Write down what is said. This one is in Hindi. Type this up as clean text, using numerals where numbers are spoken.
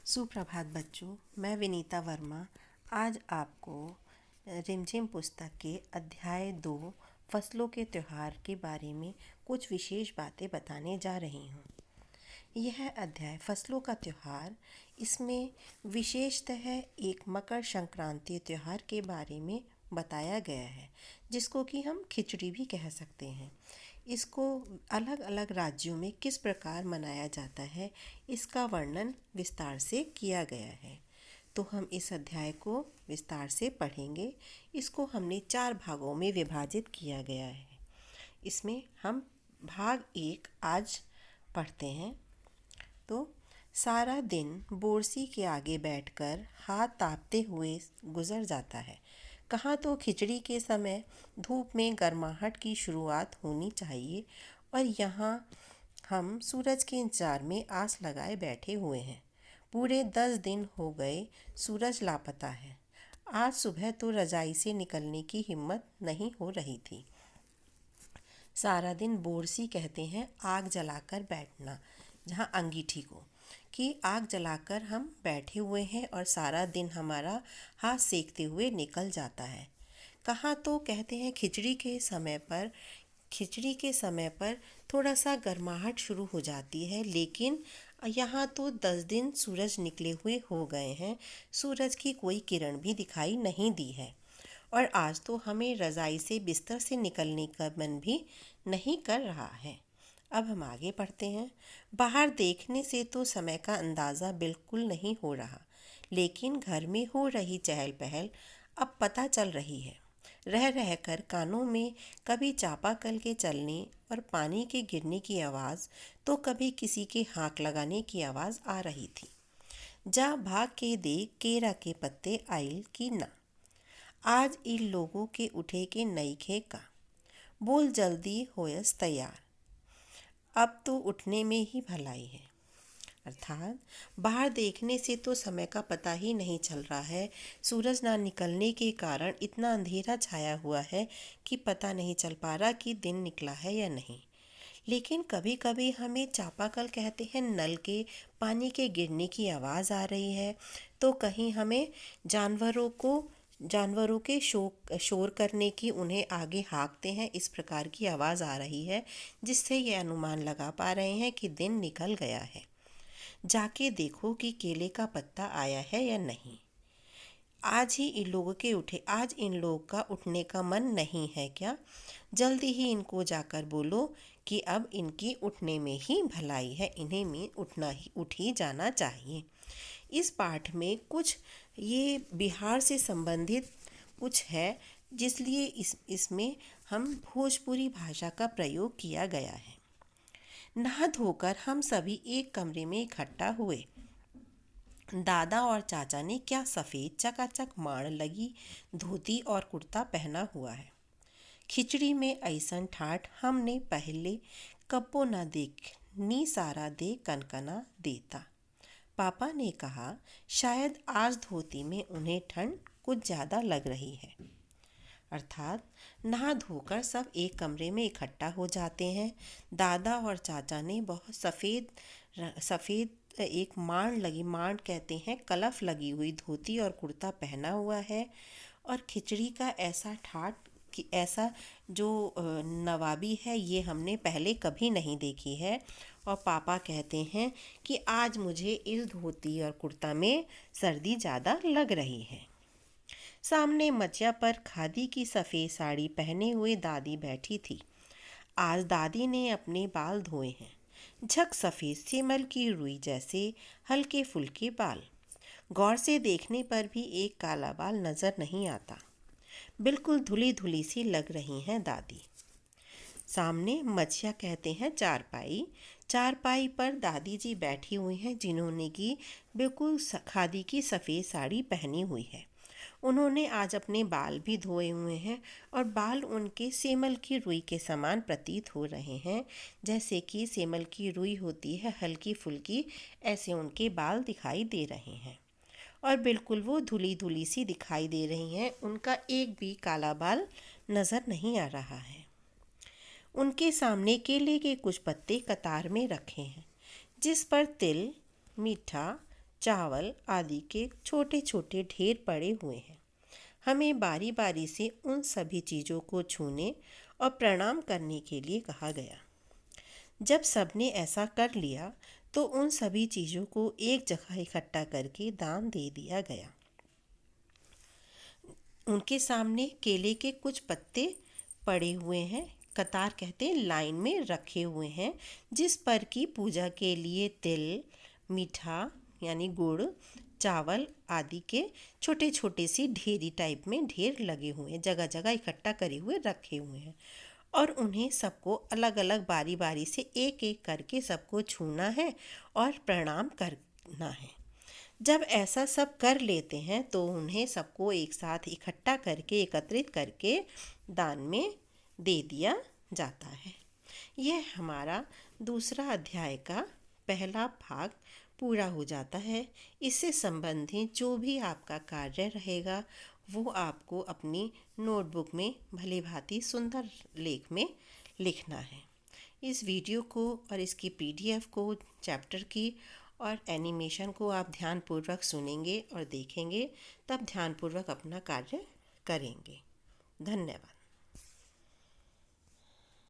सुप्रभात बच्चों, मैं विनीता वर्मा आज आपको रिमझिम पुस्तक के अध्याय 2 फसलों के त्योहार के बारे में कुछ विशेष बातें बताने जा रही हूँ। यह अध्याय फसलों का त्योहार, इसमें विशेषतः एक मकर संक्रांति त्योहार के बारे में बताया गया है, जिसको कि हम खिचड़ी भी कह सकते हैं। इसको अलग अलग राज्यों में किस प्रकार मनाया जाता है, इसका वर्णन विस्तार से किया गया है। तो हम इस अध्याय को विस्तार से पढ़ेंगे। इसको हमने 4 भागों में विभाजित किया गया है। इसमें हम भाग 1 आज पढ़ते हैं। तो सारा दिन बोरसी के आगे बैठकर हाथ तापते हुए गुजर जाता है। कहाँ तो खिचड़ी के समय धूप में गर्माहट की शुरुआत होनी चाहिए और यहाँ हम सूरज के इंतजार में आस लगाए बैठे हुए हैं। पूरे 10 दिन हो गए सूरज लापता है। आज सुबह तो रजाई से निकलने की हिम्मत नहीं हो रही थी। सारा दिन बोरसी कहते हैं आग जलाकर बैठना, जहाँ अंगीठी को कि आग जलाकर हम बैठे हुए हैं और सारा दिन हमारा हाथ सेकते हुए निकल जाता है। कहाँ तो कहते हैं खिचड़ी के समय पर थोड़ा सा गर्माहट शुरू हो जाती है, लेकिन यहाँ तो 10 दिन सूरज निकले हुए हो गए हैं, सूरज की कोई किरण भी दिखाई नहीं दी है और आज तो हमें रज़ाई से बिस्तर से निकलने का मन भी नहीं कर रहा है। अब हम आगे पढ़ते हैं। बाहर देखने से तो समय का अंदाज़ा बिल्कुल नहीं हो रहा, लेकिन घर में हो रही चहल पहल अब पता चल रही है। रह रहकर कानों में कभी चापाकल के चलने और पानी के गिरने की आवाज़, तो कभी किसी के हाँक लगाने की आवाज़ आ रही थी। जा भाग के देख केरा के पत्ते आइल की ना, आज इन लोगों के उठे के नईखे का, बोल जल्दी होयस तैयार, अब तो उठने में ही भलाई है। अर्थात बाहर देखने से तो समय का पता ही नहीं चल रहा है। सूरज ना निकलने के कारण इतना अंधेरा छाया हुआ है कि पता नहीं चल पा रहा कि दिन निकला है या नहीं। लेकिन कभी कभी हमें चापाकल कहते हैं नल के पानी के गिरने की आवाज़ आ रही है, तो कहीं हमें जानवरों के शोर करने की, उन्हें आगे हाँकते हैं इस प्रकार की आवाज़ आ रही है, जिससे ये अनुमान लगा पा रहे हैं कि दिन निकल गया है। जाके देखो कि केले का पत्ता आया है या नहीं। आज इन लोगों का उठने का मन नहीं है क्या? जल्दी ही इनको जाकर बोलो कि अब इनकी उठने में ही भलाई है, इन्हें में उठ ही जाना चाहिए। इस पाठ में कुछ ये बिहार से संबंधित कुछ है, जिसलिए इसमें हम भोजपुरी भाषा का प्रयोग किया गया है। नहा धोकर हम सभी एक कमरे में इकट्ठा हुए। दादा और चाचा ने क्या सफ़ेद चकाचक माड़ लगी धोती और कुर्ता पहना हुआ है। खिचड़ी में ऐसन ठाठ हमने पहले कब्बो न देख, नी सारा दे कनकना देता। पापा ने कहा शायद आज धोती में उन्हें ठंड कुछ ज़्यादा लग रही है। अर्थात नहा धोकर सब एक कमरे में इकट्ठा हो जाते हैं। दादा और चाचा ने बहुत सफ़ेद एक मांड कहते हैं, कलफ लगी हुई धोती और कुर्ता पहना हुआ है और खिचड़ी का ऐसा ठाट कि ऐसा जो नवाबी है, ये हमने पहले कभी नहीं देखी है। और पापा कहते हैं कि आज मुझे इस धोती और कुर्ता में सर्दी ज़्यादा लग रही है। सामने मचिया पर खादी की सफ़ेद साड़ी पहने हुए दादी बैठी थी। आज दादी ने अपने बाल धोए हैं, झक सफ़ेद सेमल की रुई जैसे हल्के फुल्के बाल। गौर से देखने पर भी एक काला बाल नज़र नहीं आता। बिल्कुल धुली धुली सी लग रही हैं दादी। सामने मचिया कहते हैं चारपाई पर दादी जी बैठी हुई हैं, जिन्होंने की बिल्कुल खादी की सफ़ेद साड़ी पहनी हुई है। उन्होंने आज अपने बाल भी धोए हुए हैं और बाल उनके सेमल की रुई के समान प्रतीत हो रहे हैं। जैसे कि सेमल की रुई होती है हल्की फुल्की, ऐसे उनके बाल दिखाई दे रहे हैं और बिल्कुल वो धुली धुली सी दिखाई दे रही हैं। उनका एक भी काला बाल नज़र नहीं आ रहा है। उनके सामने केले के कुछ पत्ते कतार में रखे हैं, जिस पर तिल, मीठा, चावल आदि के छोटे छोटे ढेर पड़े हुए हैं। हमें बारी बारी से उन सभी चीज़ों को छूने और प्रणाम करने के लिए कहा गया। जब सबने ऐसा कर लिया तो उन सभी चीज़ों को एक जगह इकट्ठा करके दान दे दिया गया। उनके सामने केले के कुछ पत्ते पड़े हुए हैं, कतार कहते हैं, लाइन में रखे हुए हैं, जिस पर की पूजा के लिए तिल, मीठा यानी गुड़, चावल आदि के छोटे छोटे सी ढेरी टाइप में ढेर लगे हुए हैं, जगह जगह इकट्ठा करे हुए रखे हुए हैं। और उन्हें सबको अलग अलग बारी बारी से एक एक करके सबको छूना है और प्रणाम करना है। जब ऐसा सब कर लेते हैं तो उन्हें सबको एक साथ इकट्ठा करके एकत्रित करके दान में दे दिया जाता है। यह हमारा दूसरा अध्याय का पहला भाग पूरा हो जाता है। इससे संबंधित जो भी आपका कार्य रहेगा वो आपको अपनी नोटबुक में भली भांति सुंदर लेख में लिखना है। इस वीडियो को और इसकी पीडीएफ को, चैप्टर की और एनिमेशन को आप ध्यानपूर्वक सुनेंगे और देखेंगे, तब ध्यानपूर्वक अपना कार्य करेंगे। धन्यवाद।